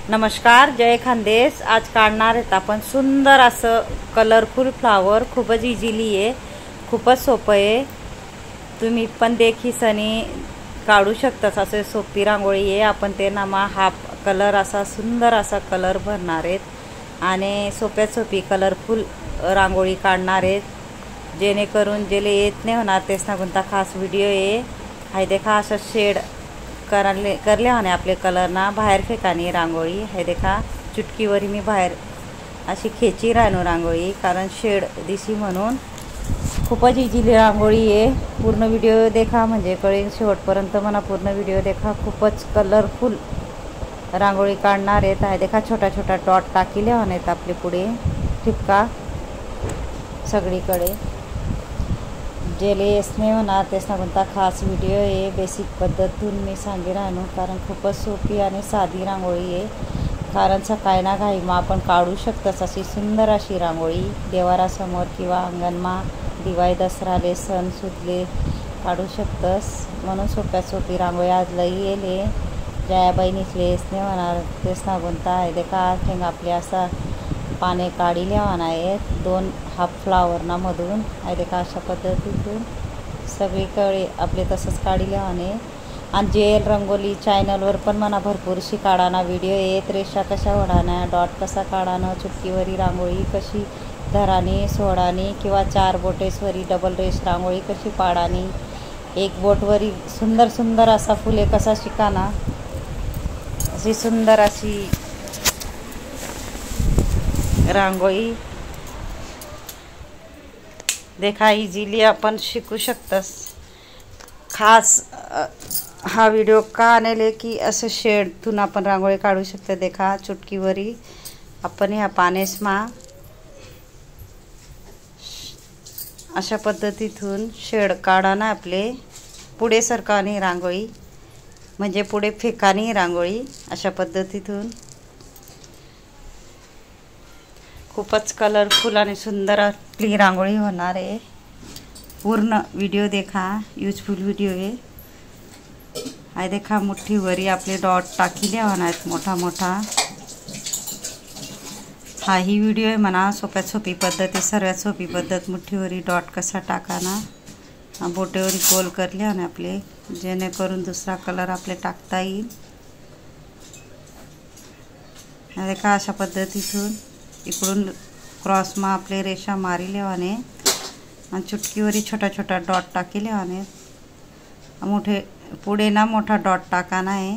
नमस्कार, जय खानदेश। आज काढणार आहेत आपण सुंदर असं कलरफुल फ्लावर। खूपच इझिली आहे, खूपच सोपं आहे। तुम्ही पण देखीसनी काढू शकता। असे सोपी रांगोळी आहे। आपण ते नामा हाफ कलर असा सुंदर असा कलर भरणार आहेत आणि सोप्यात सोपी कलरफुल रांगोळी काढणार आहेत। जेणेकरून जेले येत नाही होणार तेच ना कोणता खास व्हिडिओ आहे। हाय देखा असं शेड करले होणे आपले कलर ना बाहेर फेकानी रांगोळी। हे देखा चुटकीवरी मी बाहेर अशी खेची राहणू रांगोळी, कारण शेड दिसी म्हणून। खूपच इझिली रांगोळी आहे। पूर्ण व्हिडिओ देखा म्हणजे कळेल शेवटपर्यंत। मला पूर्ण व्हिडिओ देखा। खूपच कलरफुल रांगोळी काढणार आहेत। हे देखा छोटा छोटा डॉट टाकिले होण्यात आपले पुढे ठिपका सगळीकडे। जेले येसने होणार तेच ना कोणता खास व्हिडिओ आहे। बेसिक पद्धतून मी सांगे राहणू, कारण खूपच सोपी आणि साधी रांगोळी आहे। कारण सकाळी ना घाई मग आपण काढू शकतस अशी सुंदर अशी रांगोळी। देवारासमोर किंवा अंगणमा दिवाळी दसराले सण सुदले काढू शकतस। म्हणून सोप्यात सोपी रांगोळी आज लई येले। ज्या बहिणीतले येसने होणार तेच ना कोणता आहे देखा ठेंग आपले असा पाने काढिले होणार आहेत 2 हाफ फ्लावर ना मधून। आहे देखा अशा पद्धतीतून सगळीकडे आपले तसंच काढिले होणे। आणि जेल रंगोली चॅनलवर पण मला भरपूरशी काढाना व्हिडिओ येत। रेषा कशा ओढाना, डॉट कसा काढाना, चुटकीवरी रांगोळी कशी धरानी सोडानी, किंवा 4 बोटेसवरी डबल रेष रांगोळी कशी पाडानी, 1 बोटवरी सुंदर सुंदर असा फुले कसा शिकाना, अशी सुंदर अशी रांगोळी देखा इझिली आपण शिकू शकतस। खास हा व्हिडिओ का आणले की असं शेडतून आपण रांगोळी काढू शकतो। देखा चुटकीवरी आपण ह्या पानेसमा अशा पद्धतीतून शेड काढाना आपले पुढे सरकानी रांगोळी, म्हणजे पुढे फेकानी रांगोळी अशा पद्धतीतून। खूपच कलरफुल आणि सुंदर आपली रांगोळी होणार आहे। पूर्ण व्हिडिओ देखा, यूजफुल व्हिडिओ आहे। हा देखा मुठ्ठीवरी आपले डॉट टाकिले होणार मोठा मोठा। हा ही व्हिडिओ आहे म्हणा सोप्यात सोपी पद्धत, सर्वात सोपी पद्धत मुठ्ठीवरी डॉट कसा टाकाना। बोटेवरी गोल करले होणे आपले, जेणेकरून दुसरा कलर आपले टाकता येईल। हा देखा अशा पद्धतीतून इकडून क्रॉसमा आपले रेषा मारिले होणे आणि चुटकीवरी छोटा छोटा डॉट टाकिले होणे। मोठे पुढे ना मोठा डॉट टाकाना आहे।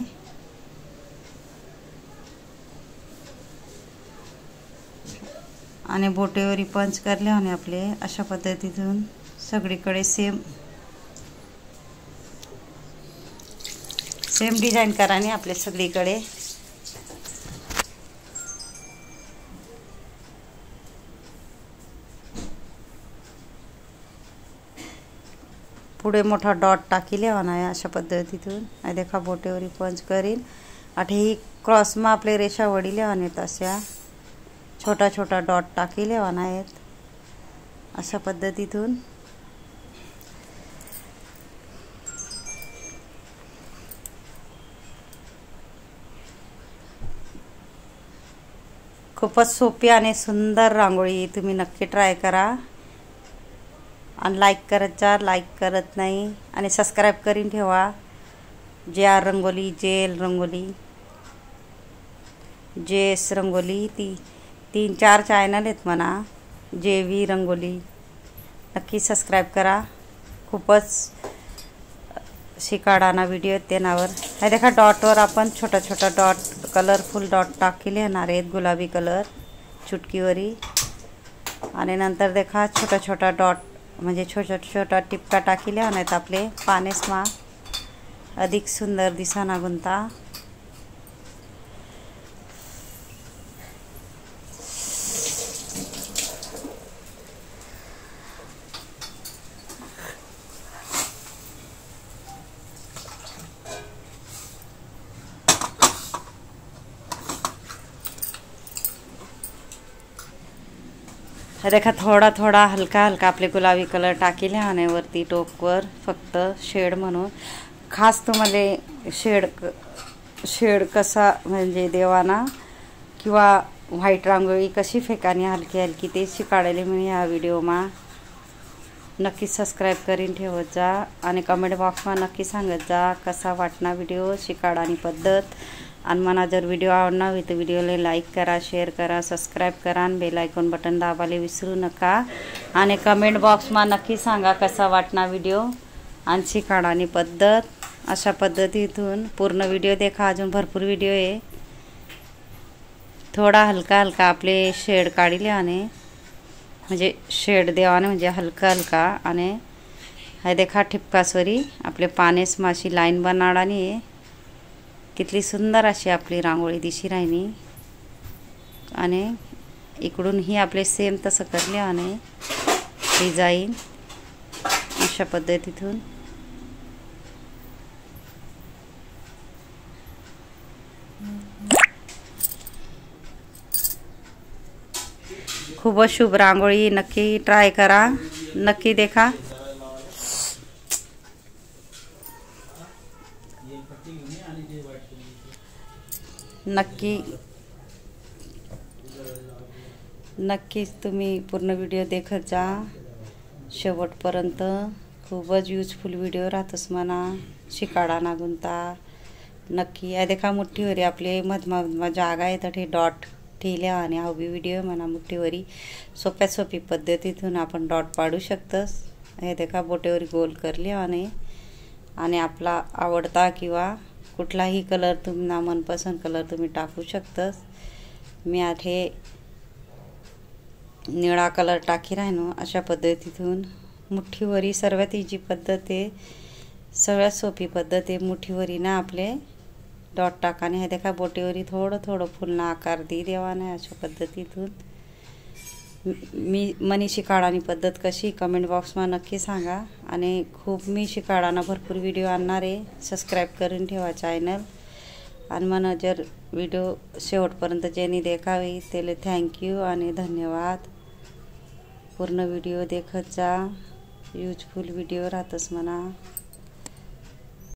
आणि बोटेवरी पंच करले होणे आपले अशा पद्धतीतून सगळीकडे सेम डिझाईन कराने आपले सगळीकडे। पुढे मोठा डॉट टाकिले होना आहे अशा पद्धतीतून। आणि देखा बोटेवरी पंच करीन आठे ही क्रॉसमा आपले रेषा वडिले होणे तशा छोटा छोटा डॉट टाकिले होना आहेत अशा पद्धतीतून। खूपच सोपी आणि सुंदर रांगोळी, तुम्ही नक्की ट्राय करा आणि लाईक करत जा। लाईक करत नाही आणि सबस्क्राईब करून ठेवा। JR रंगोली, जेल रंगोली, जेस रंगोली, 3-4 चॅनल आहेत म्हणा। JV रंगोली नक्की सबस्क्राईब करा। खूपच शिकाडाना व्हिडिओ ते नावर। हे देखा डॉटवर आपण छोटा छोटा डॉट कलरफुल डॉट टाकिले येणार आहेत गुलाबी कलर चुटकीवरी। आणि नंतर देखा छोटा छोटा डॉट म्हणजे छोटा छोटा टिपका टाकिले आहेत आपले पानेसमा अधिक सुंदर दिसाना गुंता। हे देखा थोडा थोडा हलका हलका आपले गुलाबी कलर टाकिले आणि वरती टोकवर फक्त शेड म्हणून। खास तुम्हाला शेड कसा म्हणजे देवाना किंवा व्हाईट रांगोळी कशी फेकानी हलकी हलकी तेची काढले मी ह्या व्हिडिओमा नक्की सबस्क्राईब करीन ठेवत जा आणि कमेंट बॉक्समा नक्की सांगत जा कसा वाटना व्हिडिओ शिकाडानी पद्धत। आणि मला जर व्हिडिओ आवडना होई तर व्हिडिओला लाईक करा, शेअर करा, सबस्क्राईब करा आणि बेल आयकॉन बटन दाबायला विसरू नका आणि कमेंट बॉक्समा नक्की सांगा कसा वाटना व्हिडिओ आणि शिकाडानी पद्धत। अशा पद्धतीतून पूर्ण व्हिडिओ देखा, अजून भरपूर व्हिडिओ आहे। थोडा हलका हलका आपले शेड काढले आणि म्हणजे शेड देवाने म्हणजे हलका हलका आणि हे देखा ठिपकासवरी आपले पानेस माशी लाईन बनाडानी कितली सुंदर अशी आपली रांगोळी दिशी राहिनी आणि इकडून ही आपले सेम तसं करले आणि डिझाईन अशा पद्धतीतून खूप शुभ रांगोळी नक्की ट्राय करा, नक्की देखा। नक्कीच तुम्ही पूर्ण व्हिडिओ देखत जा शेवटपर्यंत। खूपच यूजफुल व्हिडिओ राहतोस म्हणा, शिकाडा ना गुंता नक्की। या देखा मुठ्ठीवरी आपले मधमा जागा आहे तर डॉट ठेवल्या आणि हवी व्हिडिओ म्हणा मुठ्ठीवरी सोप्या सोपी पद्धतीतून आपण डॉट पाडू शकतस। हे देखा बोटेवरी गोल करले आणि आपला आवडता किंवा कुठलाही कलर तुम्हाला मनपसंद कलर तुम्ही टाकू शकतस। मी आठे निळा कलर टाकी राहनो अशा पद्धतीतून मुठ्ठीवरी सर्वात इजी पद्धत आहे, सगळ्यात सोपी पद्धत आहे। मुठ्ठीवरी ना आपले डॉट टाकाने हे देखा बोटेवरी थोडं थोडं फुलना आकार दी देवाने अशा पद्धतीतून। मी मनी शिकाडानी पद्धत कशी कमेंट बॉक्समा नक्की सांगा आणि खूप मी शिकाडाना भरपूर व्हिडिओ आणणार आहे। सबस्क्राईब करून ठेवा चॅनल आणि मला जर व्हिडिओ शेवटपर्यंत ज्यांनी देखावी त्याला थँक्यू आणि धन्यवाद। पूर्ण व्हिडिओ देखत जा, यूजफुल व्हिडिओ राहतस म्हणा।